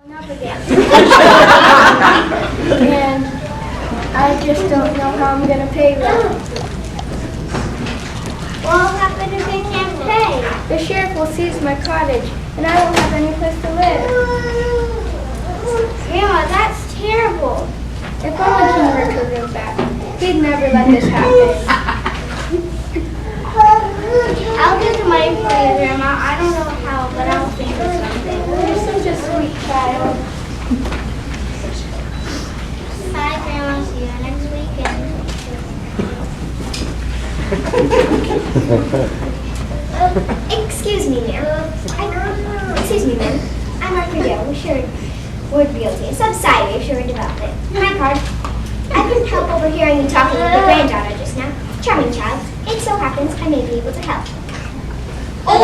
Up again. And I just don't know how I'm going to pay them. What will happen if they can't pay? The sheriff will seize my cottage, and I won't have any place to live. Grandma, that's terrible. If only King Richard was back, he'd never let this happen. I'll get the money for you, Grandma. I don't know how, but I'll think of something. You're such a sweet child. Bye, Grandma. See you next weekend. Excuse me, ma'am. Excuse me, ma'am. I'm Arthur Dale, with Sherwood Realty, a subsidiary of Sherwood Development. My card. I couldn't help overhearing you talking with your granddaughter just now. Charming child. It so happens I may be able to help. But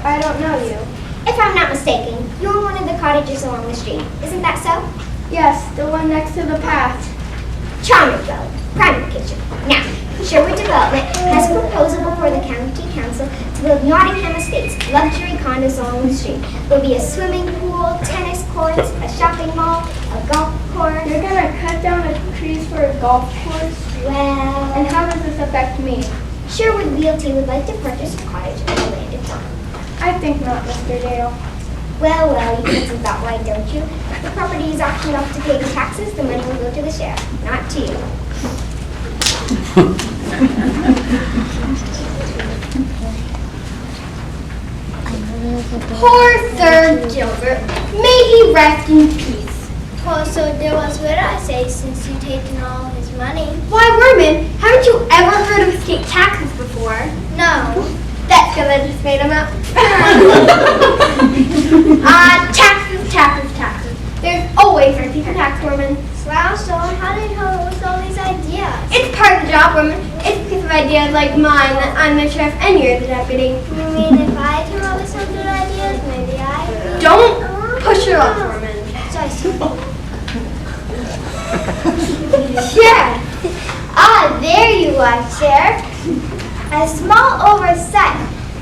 I don't know you. If I'm not mistaken, you're one of the cottages along the street. Isn't that so? Yes, the one next to the path. Charming dwelling, private kitchen. Now, Sherwood Development has a proposal before the county council to build Nottingham Estates, luxury condos along the street. There'll be a swimming pool, tennis courts, a shopping mall, a golf course. You're going to cut down the trees for a golf course? Well, And how does this affect me? Sherwood Realty would like to purchase a cottage on the land itself. I think not, Mr. Dale. Well, you put some thought, why don't you? The property is auctioned off to pay the taxes. The money will go to the sheriff, not to you. Poor Sir Gilbert. May he rest in peace. Oh, so there was what I say since you've taken all his money. Why, Werman, haven't you ever heard of state taxes before? No. That's because I just made them up. Taxes. There's always a secret tax, Werman. Wow, so how did you come up with all these ideas? It's part of the job, Werman. It's because of ideas like mine that I'm the sheriff and you're the deputy. You mean if I came up with some good ideas, maybe I could? Don't push her off, Werman. So I see. Sheriff! There you are, Sheriff. A small oversight,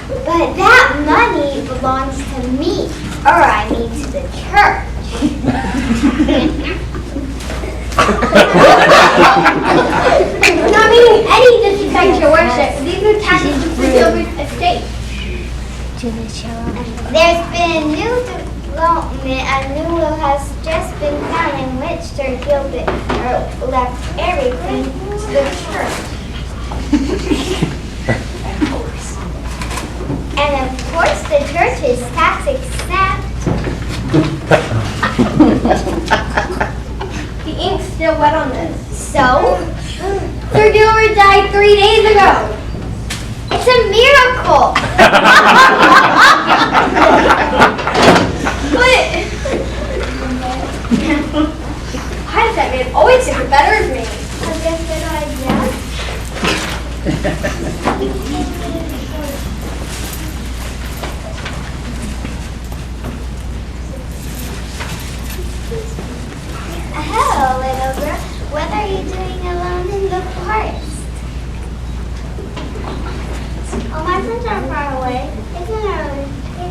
but that money belongs to me, or I mean to the church. Not meaning any disrespect, your worship. These are taxes for Gilbert's estate. There's been a new development. A new will has just been found in which Sir Gilbert left everything to the church. And of course the church is tax exempt. The ink's still wet on this. So, Sir Gilbert died 3 days ago. it's a miracle. But why does that man always get the better of me? I guess good idea. Hello, little girl. What are you doing alone in the forest? Oh, my friends are far away.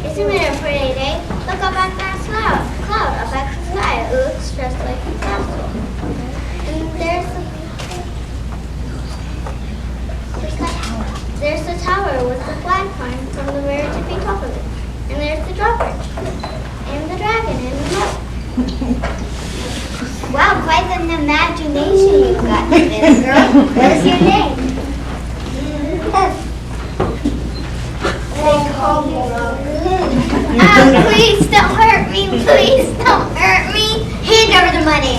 Isn't it a pretty day? Look up at that cloud. Up at the sky. It looks just like a castle. And there's the tower with the flagpole from the mirror tipping top of it. And there's the drawbridge. And the dragon and the moat. Wow, quite an imagination you've got, little girl. What's your name? They call me Rose. Please don't hurt me. Please don't hurt me. Hand over the money.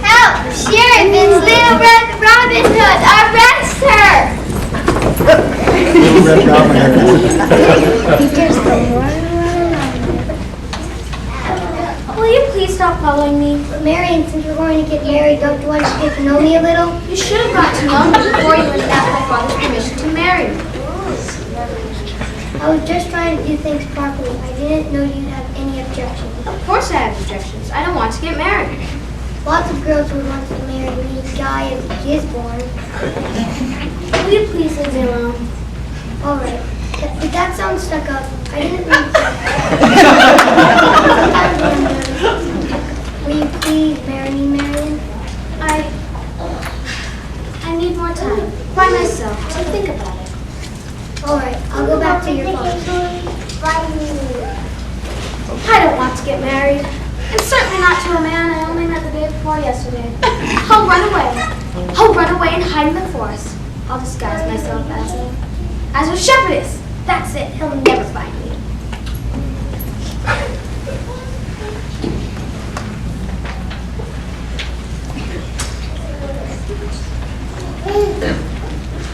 Help! Sheriff, it's Little Red Robin Hood. Arrest her! Will you please stop following me? Marion, since we're going to get married, don't you want to get to know me a little? You should have got to know me before you went and asked my father's permission to marry me. I was just trying to do things properly. I didn't know you'd have any objections. Of course I have objections. I don't want to get married. Lots of girls would want to marry me, Guy of Gisborne. Will you please leave me alone? All right. That sounds stuck up. I didn't mean to. Will you please marry me, Marion? I need more time by myself to think about it. All right, I'll go back to your father. I don't want to get married, and certainly not to a man I only met the day before yesterday. I'll run away. I'll run away and hide in the forest. I'll disguise myself as a shepherdess. That's it. He'll never find me.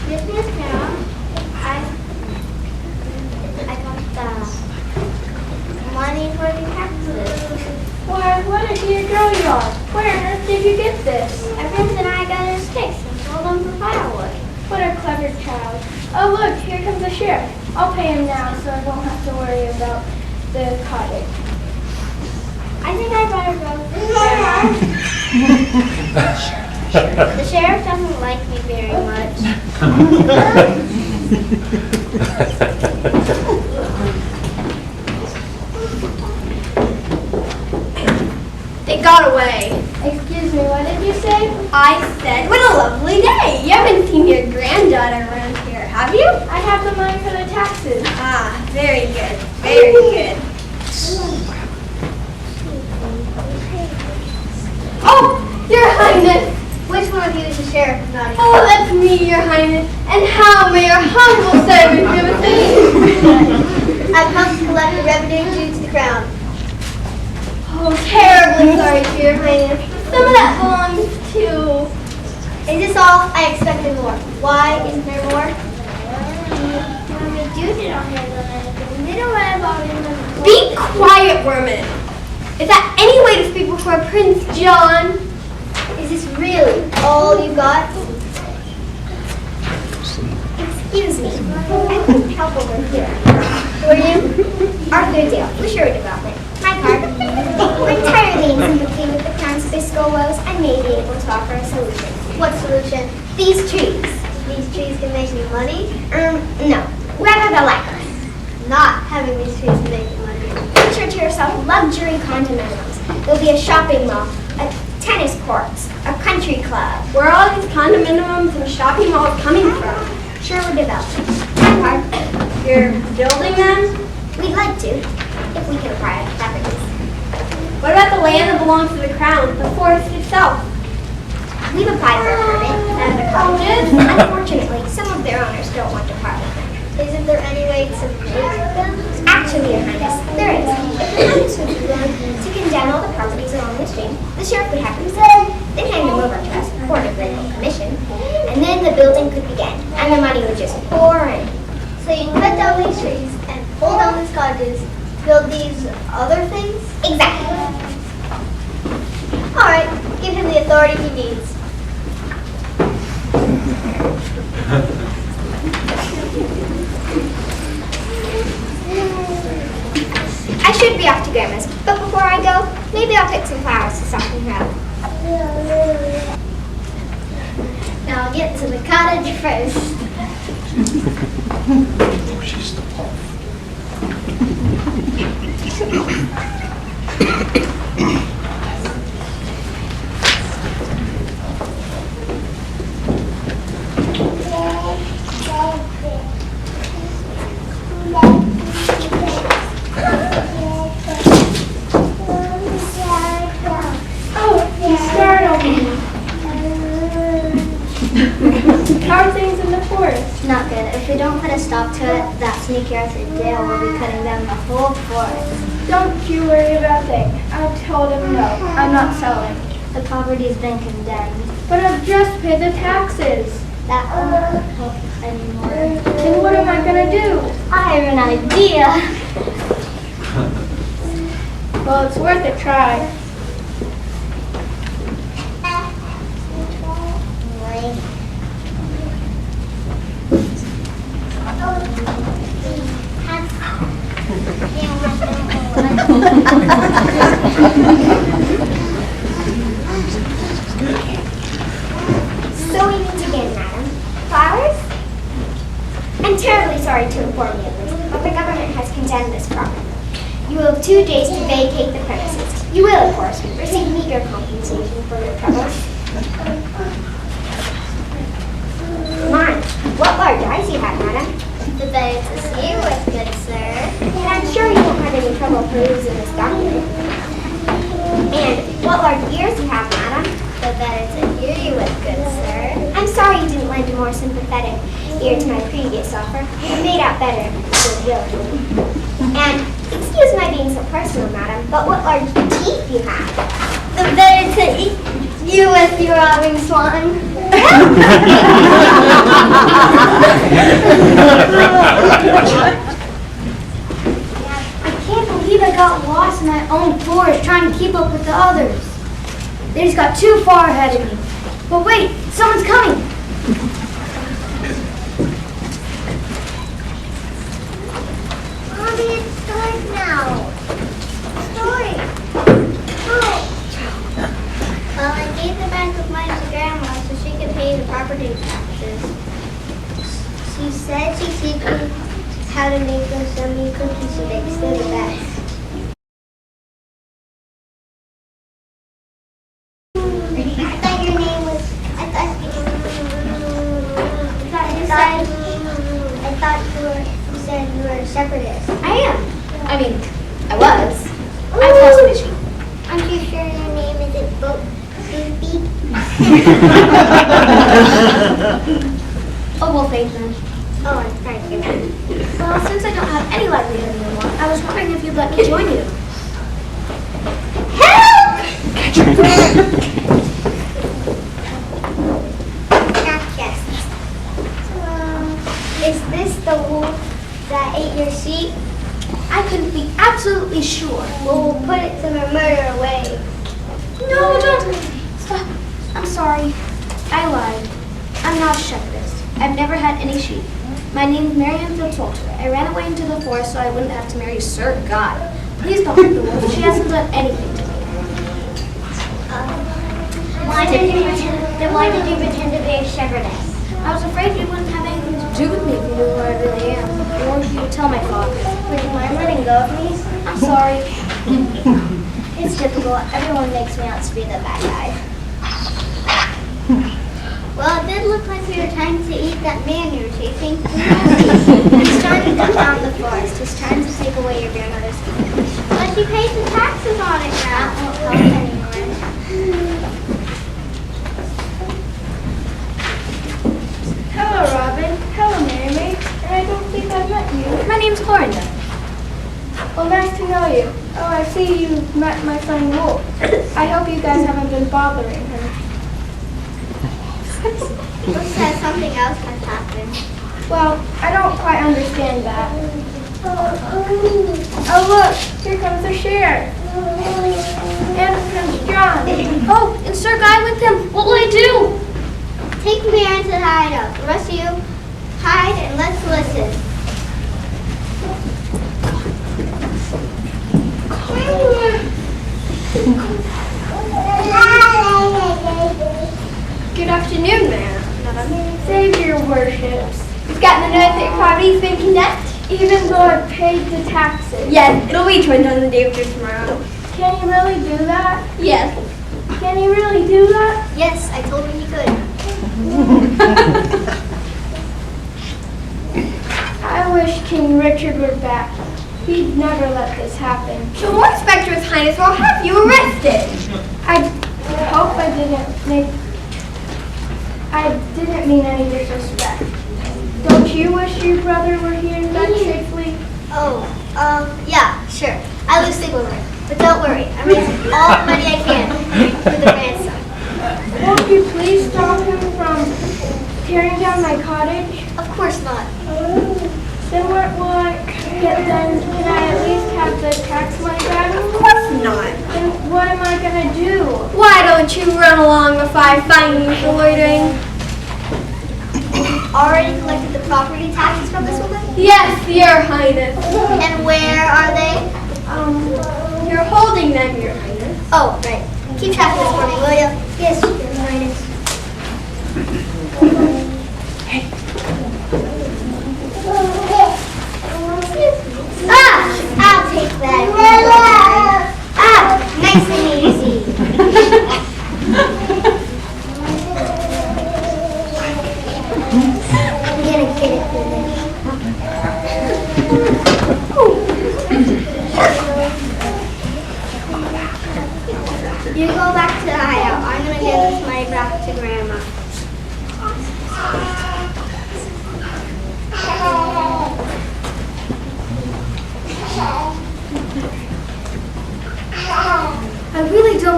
This is Carol. I got the money for the taxes. Why, what a dear girl you are. Where on earth did you get this? A friend and I gathered sticks and sold them for firewood. What a clever child. Oh look, here comes the sheriff. I'll pay him now so I won't have to worry about the cottage. I think I better go. The sheriff doesn't like me very much. They got away. Excuse me, what did you say? I said, what a lovely day. You haven't seen your granddaughter around here, have you? I have the money for the taxes. Ah, very good. Very good. Oh, Your Highness. Which one of you is the sheriff of Nottingham? Oh, that's me, Your Highness. And how may your humble servant give us aid? I've come to collect the revenue due to the crown. Oh, terribly sorry, Your Highness. Some of that belongs to... Is this all? I expected more. Why isn't there more? Be quiet, Worman. Is that any way to speak before Prince John? Is this really all you got? Excuse me. I couldn't help over here. Who are you? Arthur Dale, Fishery Development. My card. We're entirely in sympathy with the crown's fiscal woes and may be able to offer a solution. What solution? These trees. These trees can make me money? No. Rather the latter. Not having these trees make me money. Picture to yourself luxury condominiums. There'll be a shopping mall, a tennis courts, a country club. Where are all these condominiums and shopping malls coming from? Sherwood Development. My card. You're building them? We'd like to, if we can acquire the properties. What about the land that belongs to the crown, the forest itself? We've applied for a permit, and the colleges, unfortunately, some of their owners don't want to part with them. Isn't there any way to make them? Actually, Your Highness, there is. If the Highness would be willing to condemn all the properties along the stream, the sheriff would have them sold, then hand them over to us, Court of Legal Commission, and then the building could begin, and the money would just pour in. So you cut down these trees and pull down these cottages to build these other things? Exactly. All right, give him the authority he needs. I should be off to Grandma's, but before I go, maybe I'll pick some flowers to soften her up. Now I'll get to the cottage first. She's the pop. Oh, you startled me. How are things in the forest? Not good. If we don't put a stop to it, that sneaky Arthur Dale will be cutting down the whole forest. Don't you worry about that. I told him no, I'm not selling. The property's been condemned. But I've just paid the taxes. That won't help anymore. Then what am I gonna do? I have an idea. Well, it's worth a try. So we meet again, madam. Flowers? I'm terribly sorry sorry to inform you, but the government has condemned this property. You will have 2 days to vacate the premises. You will, of course, receive meager compensation for your troubles. Mind, what large eyes you have, madam. The better to see you with, good sir. And I'm sure you won't have any trouble perusing this document. And what large ears you have, madam. The better to hear you with, good sir. I'm sorry you didn't lend a more sympathetic ear to my previous offer. You made out better goodwill to me. And excuse my being so personal, madam, but what large teeth you have. The better to eat you with, you robbing swan. I can't believe I got lost in my own forest trying to keep up with the others. They just got too far ahead of me. But wait, someone's coming. Mommy, it's dark now. Story. Oh. Well, I gave the bag of mine to Grandma so she could pay the property taxes. She said she'd teach me how to make those yummy cookies she bakes. They're the best. I thought your name was. I thought you said you were a shepherdess. I am. I mean, I was. I've lost my sheep. Aren't you sure your name isn't Boat Goofy? Oh, well, thanks then. Oh, I'm sorry to hear that. Well, since I don't have any livelihood anymore, I was wondering if you'd let me join you. Yes. Is this the wolf that ate your sheep? I couldn't be absolutely sure. Well, we'll put it to the murder away. No, don't. Stop. I'm sorry. I lied. I'm not a shepherdess. I've never had any sheep. My name's Marianne Fitzwalter. I ran away into the forest so I wouldn't have to marry Sir God. Please don't hurt the wolf. She hasn't done anything to me. Why did you pretend to be a shepherdess? I was afraid you wouldn't have anything to do with me if you knew who I really am. Or if you would tell my father. Would you mind letting go of me? I'm sorry. It's typical. Everyone makes me out to be the bad guy. Well, it did look like you were trying to eat that man you were chasing. He's trying to cut down the forest. He's trying to take away your grandmother's kingdom. But she pays the taxes on it now. That won't help anyone. Hello, Robin. Hello, Mary May. I don't think I've met you. My name's Clorinda. Well, nice to know you. Oh, I see you met my friend Wolf. I hope you guys haven't been bothering her. Looks like something else has happened. Well, I don't quite understand that. Oh, look, here comes the sheriff. And Prince John. Oh, and Sir Guy with him. What will I do? Take me into the hideout. The rest of you, hide and let's listen. Good afternoon, ma'am. Save your worships. You've gotten the notice that your property's been condemned? Even though I paid the taxes. Yes, it'll be turned on the day after tomorrow. Can you really do that? Yes. Can you really do that? Yes, I told him he could. I wish King Richard were back. He'd never let this happen. The War Inspector, His Highness, will have you arrested. I hope I didn't mean any disrespect. Don't you wish your brother were here and back safely? Oh, yeah, sure. I lose sleep over it. But don't worry, I'm raising all the money I can for the ransom. Won't you please stop him from tearing down my cottage? Of course not. Then what will I get then? Can I at least have the tax money back? Of course not. Then what am I gonna do? Why don't you run along if I find you for loitering? Already collected the property taxes from this woman? Yes, Your Highness. And where are they? You're holding them, Your Highness. Oh, right. Keep track of this for me, will you? Yes, Your Highness.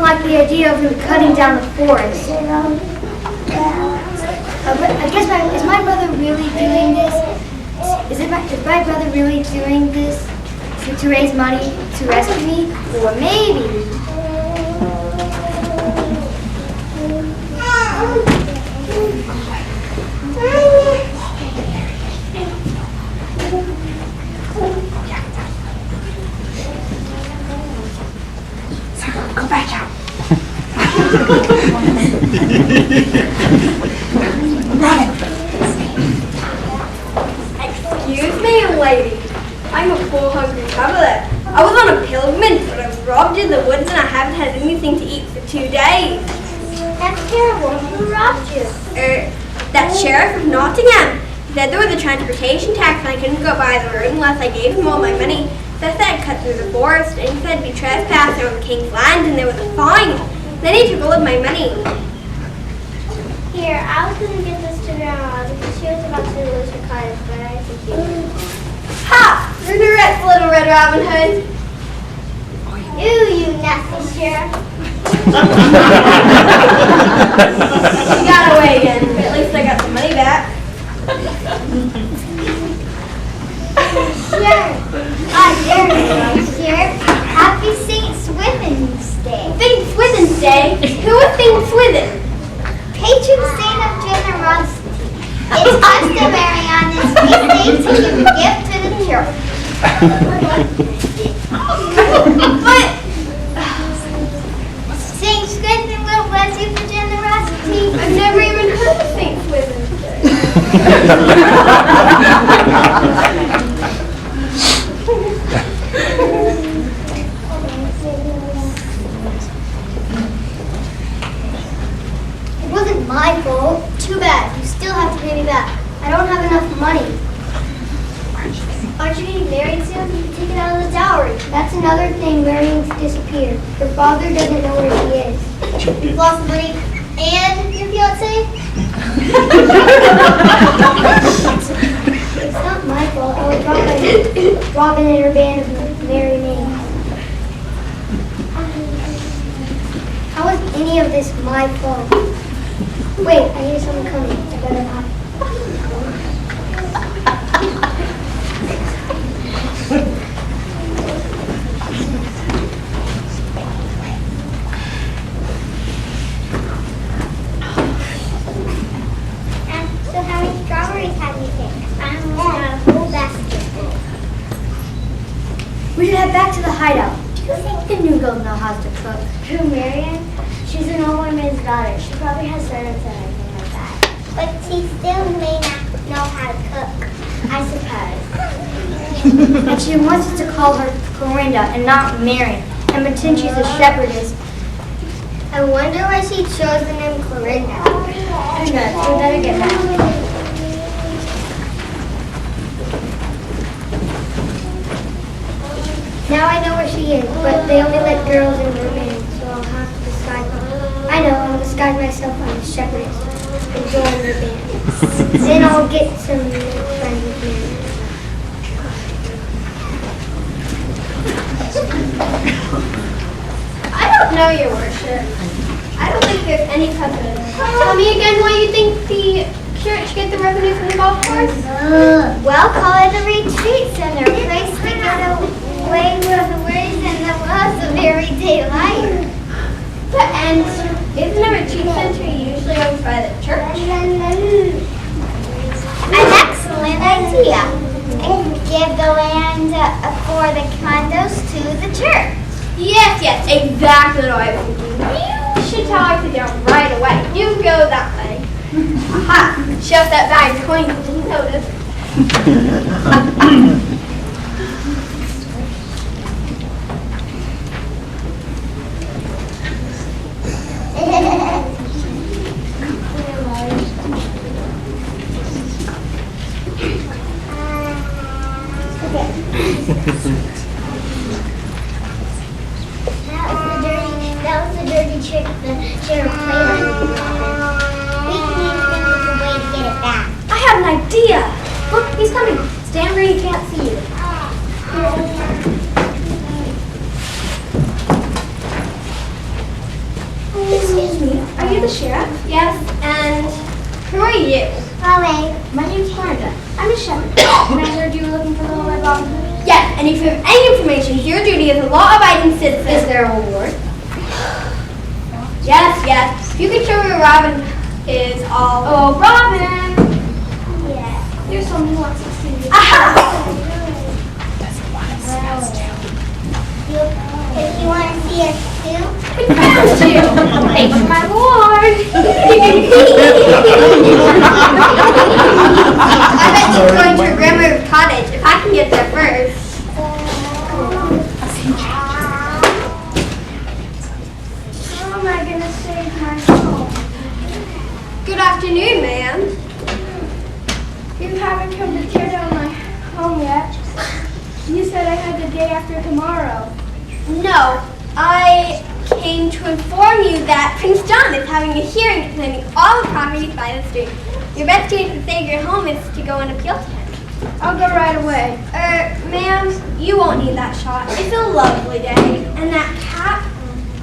like the idea of him cutting down the forest. I guess is my brother really doing this? Is my brother really doing this to raise money to rescue me? Or maybe... Go back out. Excuse me, lady. I'm a poor, hungry traveler. I was on a pilgrimage, but I was robbed in the woods and I haven't had anything to eat for 2 days. That's terrible. Who robbed you? That sheriff of Nottingham. He said there was a transportation tax and I couldn't go by the road unless I gave him all my money. So I said I'd cut through the forest, and he said I'd be trespassing on the king's land and there was a fine. Then he took all of my money. Here, I was going to get this to Grandma because she was about to lose her cottage, but I think you did. Ha! Regrets, little Red Robin Hood. You nasty sheriff. She got away again, but at least I got the money back. Sheriff. There you go, Sheriff. Happy St. Swithin's Day. St. Swithin's Day? Who is St. Swithin? Patron saint of generosity. It's customary on this feast day to give a gift to the church. But Saint Swithin will bless you for generosity. I've never even heard of St. Swithin's Day. It wasn't my fault. Too bad. You still have to pay me back. I don't have enough money. Aren't you getting married soon? You can take it out of the dowry. That's another thing. Marion's disappeared. Her father doesn't know where she is. You've lost money and your fiancé? It's not my fault. I was robbed by Robin and her band of merry men. How is any of this my fault? Wait, I hear someone coming. I better not. So how many strawberries have you picked? I almost got a whole basket full. We should head back to the hideout. Do you think the new girl knows how to cook? Who, Marion? She's an old woman's daughter. She probably has servants and everything like that. But she still may not know how to cook, I suppose. And she wants us to call her Corinda and not Marion, and pretend she's a shepherdess. I wonder why she chose the name Corinda. Who knows? We better get back. Now I know where she is, but they only let girls in their band, so I'll have to disguise myself. I know, I'll disguise myself as a shepherdess and join their band. Then I'll get some friends with me. I don't know, your worship. I don't think there's any precedent. Tell me again why you think the church get the revenue from the golf course? Well, call it a retreat center, a place to get away with the worries and the loss of everyday life. And isn't a retreat center usually owned by the church? An excellent idea. And give the land for the condos to the church. Yes, exactly what I was thinking. You should tell her to go right away. You go that way. Aha! Shove that bag of coins and didn't notice. That was the dirty trick the sheriff played on you. We can use them as a way to get it back. I have an idea. Look, he's coming. Stand where he can't see you. And if you have any information, your duty as a law-abiding citizen. Is there a reward? Yes, yes. If you can show me where Robin is, I'll... Oh, Robin! Yeah. There's someone who wants to see you. Aha! If you want to see us too, Thanks for my reward. I bet she's going to her grandmother's cottage. If I can get there first. How am I going to save my home? Good afternoon, ma'am. You haven't come to tear down my home yet. You said I had the day after tomorrow. No, I came to inform you that Prince John is having a hearing claiming all the properties by the street. Your best chance to save your home is to go and appeal to him. I'll go right away. Ma'am, you won't need that shot. It's a lovely day. And that cap,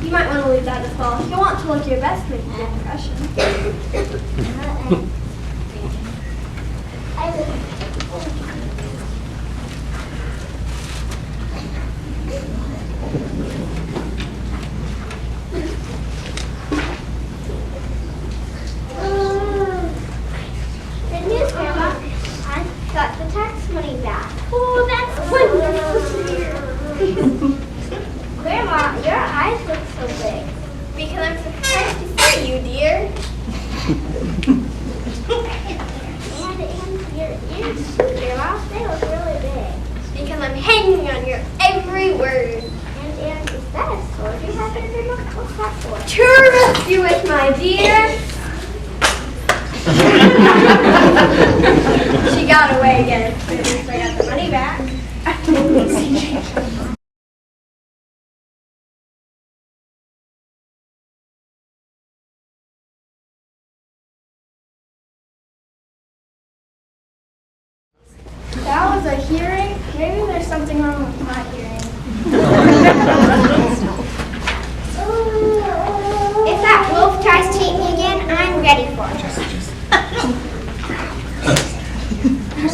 you might want to leave that as well. You'll want to look your best to make a good impression. good news, Grandma. I got the tax money back. Oh, that's wonderful. Grandma, your eyes look so big. Because I'm surprised to see you, dear. And your ears, Grandma, they look really big. Because I'm hanging on your every word. And is that a sword you have in your mouth? What's that for? To rescue it, my dear. She got away again. At least I got the money back. That was a hearing? Maybe there's something wrong with my hearing. If that wolf tries to eat me again, I'm ready for it.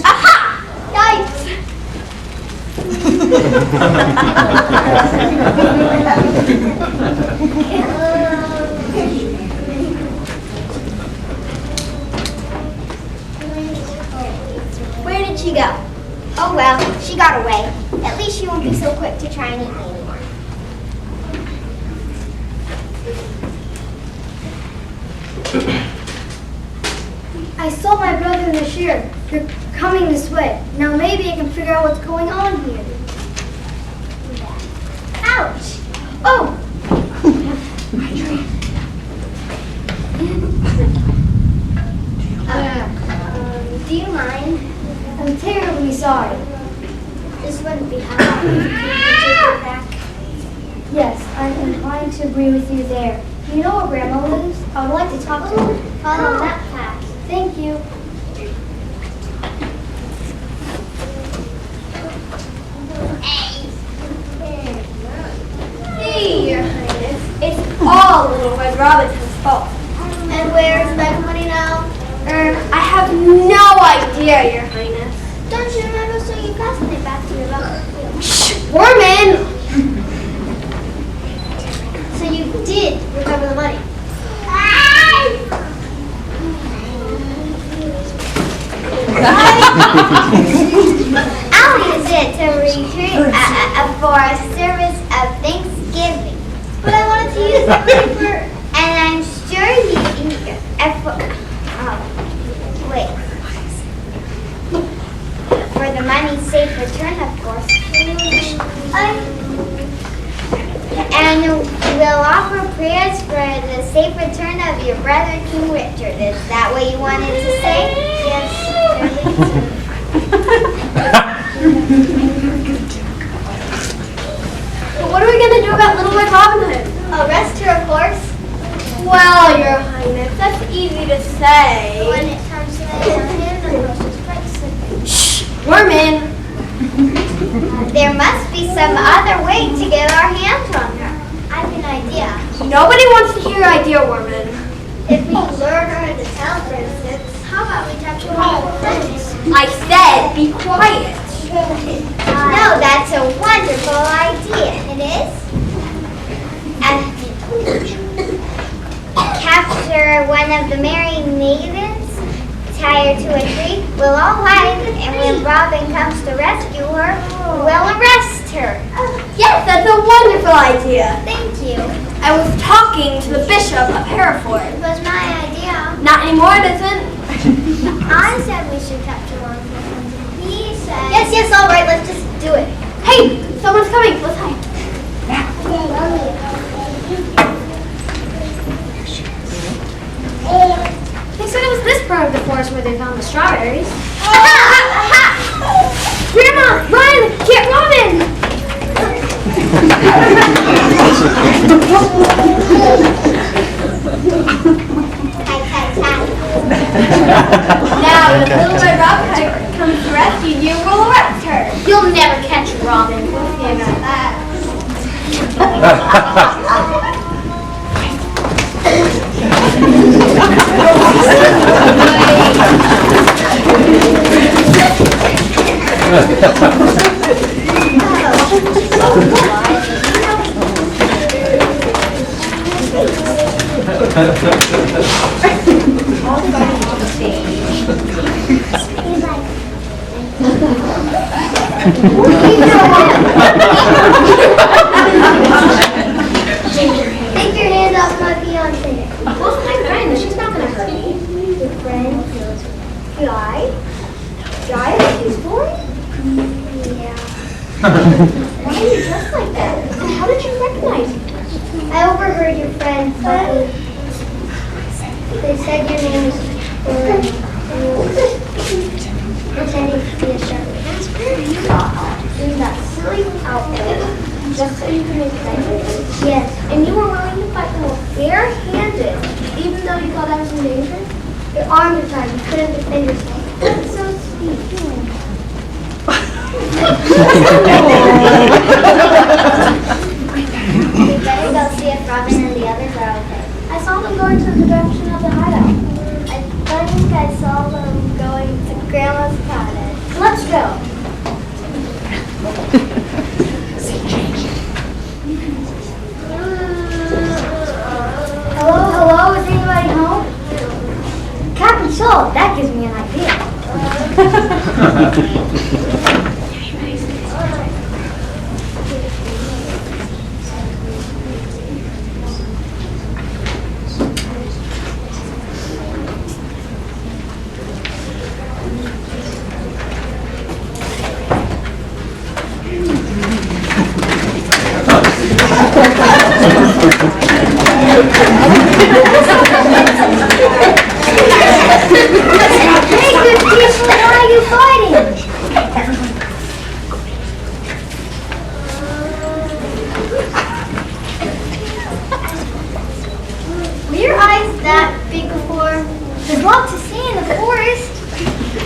Aha! Yikes! Where did she go? Oh well, she got away. At least she won't be so quick to try and eat me anymore. I saw my brother in the shear. You're coming this way. Now maybe I can figure out what's going on here. Ouch! Oh! Do you mind? I'm terribly sorry. This wouldn't be hard. Can you take it back? Yes, I'm inclined to agree with you there. Do you know where Grandma lives? I would like to talk to her. Follow that path. Thank you. Hey, Your Highness. It's all Little Red Robin's fault. And where's that money now? I have no idea, Your Highness. Don't you remember so you passed it back to your mother? Woman! So you did recover the money? I'll use it to return for a service of Thanksgiving. But I wanted to use the money for, and I'm sure you wait. For the money's safe return, of course. And we'll offer prayers for the safe return of your brother, King Richard. Is that what you wanted to say? Yes. But what are we going to do about Little Red Robin Hood? Arrest her, of course. Well, Your Highness, that's easy to say. When it comes to him, the horse's price. Shh, woman! There must be some other way to get our hands on her. I have an idea. Nobody wants to hear idea, woman. If we lure her to tell, for instance, how about we touch her on the fence? I said, be quiet. No, that's a wonderful idea. It is? Capture one of the merry maidens, tie her to a tree, we'll all hide, and when Robin comes to rescue her, we'll arrest her. Yes, that's a wonderful idea. Thank you. I was talking to the Bishop of Hereford. It was my idea. Not anymore, it isn't. I said we should capture one. He said... Yes, all right, let's just do it. Hey, someone's coming. Let's hide. They said it was this part of the forest where they found the strawberries. Grandma, run! Get Robin! Now, if little Red Robin comes to rescue you, we'll arrest her. You'll never catch Robin. Yeah, about that. Take your hand off my fiancé. Who's my friend? She's not gonna hurt me. Your friend Guy? Guy is his boy? Yeah. Why are you dressed like that? And how did you recognize me? I overheard your friend talking. They said your name is pretending to be a shepherd. That's where you got in that silly outfit just so you could make friends. Yes. And you were willing to fight them bare-handed, even though you thought I was in danger? Your arms are tied. You couldn't defend yourself. That's so sweet. We better go see if Robin and the others are okay. I saw them going to the direction of the hideout. I think I saw them going to Grandma's cottage. Let's go. Hello, is anybody home? Captain Soul, that gives me an idea. Hey, good people, why are you fighting? Were your eyes that big before? There's lots to see in the forest.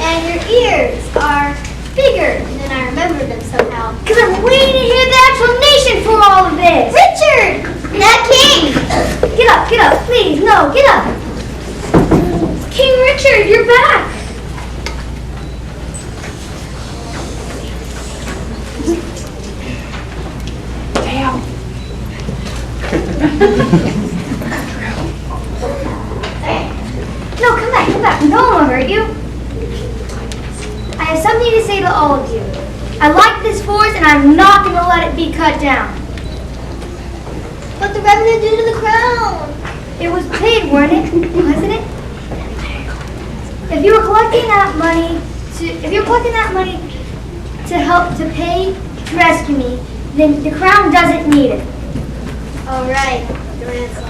And your ears are bigger than I remembered them somehow. Because I'm waiting to hear the explanation for all of this. Richard! That king! Get up, please. No, get up. King Richard, you're back. No, come back. No one will hurt you. I have something to say to all of you. I like this forest and I'm not going to let it be cut down. What's the revenue due to the crown? It was paid, weren't it? Wasn't it? If you were collecting that money to help to pay to rescue me, then the crown doesn't need it. All right. The ransom.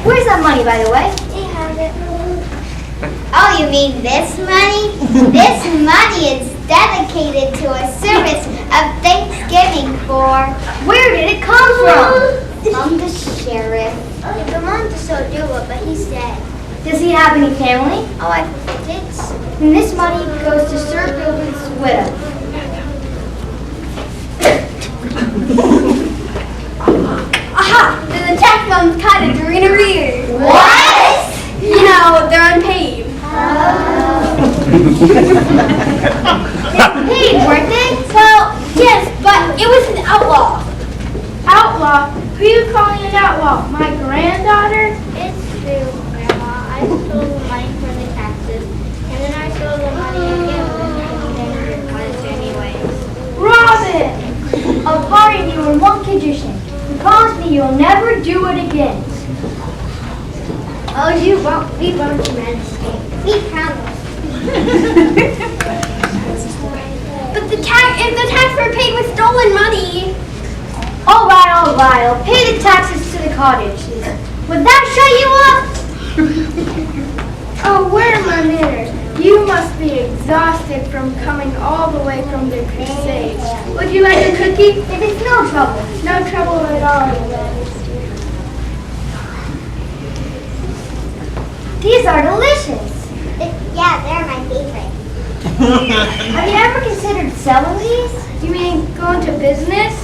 Where's that money, by the way? You have it. Oh, you mean this money? This money is dedicated to a service of Thanksgiving for... Where did it come from? The sheriff. He belonged to Sodua, but he's dead. Does he have any family? Oh, I did. Then this money goes to Sir Gilbert's widow. Aha! Then the tax funds kind of drew in arrears. What? You know, they're unpaid. Oh. you'll never do it again. Oh, you won't. We won't, Your Majesty. We promise. But if the tax were paid with stolen money. All right, I'll pay the taxes to the cottage. Would that shut you up? Oh, where are my manners? You must be exhausted from coming all the way from the Crusades. Would you like a cookie? It is no trouble. No trouble at all, Your Majesty. These are delicious. Yeah, they're my favorite. Have you ever considered selling these? You mean go into business?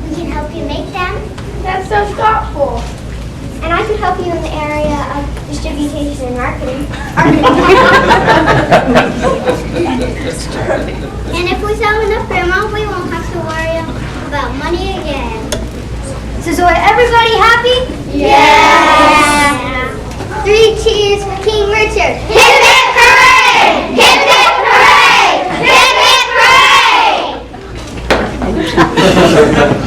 We can help you make them. That's so thoughtful. And I could help you in the area of distribution and marketing. And if we sell enough grandma, we won't have to worry about money again. So is everybody happy? Yeah. 3 cheers for King Richard. Hip hip hooray! Hip hip hooray! Hip hip hooray!